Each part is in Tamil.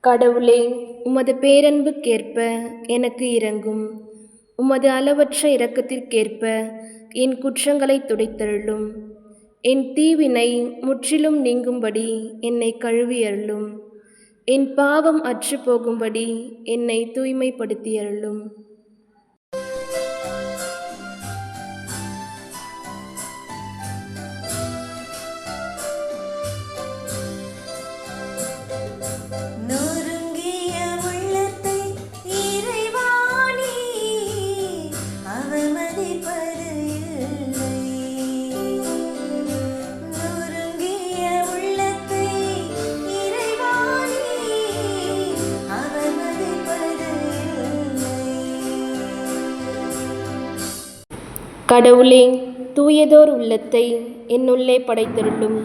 கடவுளே, உமது பேரன்புக்கேற்ப எனக்கு இரங்கும். உமது அளவற்ற இரக்கத்திற்கேற்ப என் குற்றங்களைத் துடைத்தருளும். என் தீவினை முற்றிலும் நீங்கும்படி என்னை கழுவியருளும். என் பாவம் அற்றுப்போகும்படி என்னை தூய்மைப்படுத்தியருளும். கடவுளே, தூயதோர் உள்ளத்தை என்னுள்ளே படைத்தருளும்.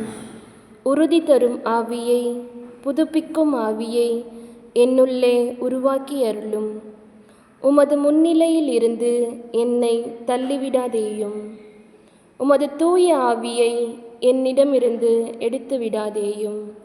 உறுதி தரும் ஆவியை, புதுப்பிக்கும் ஆவியை என்னுள்ளே உருவாக்கி அருளும். உமது முன்னிலையில் இருந்து என்னை தள்ளிவிடாதேயும். உமது தூய ஆவியை என்னிடமிருந்து எடுத்து விடாதேயும்.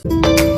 thank you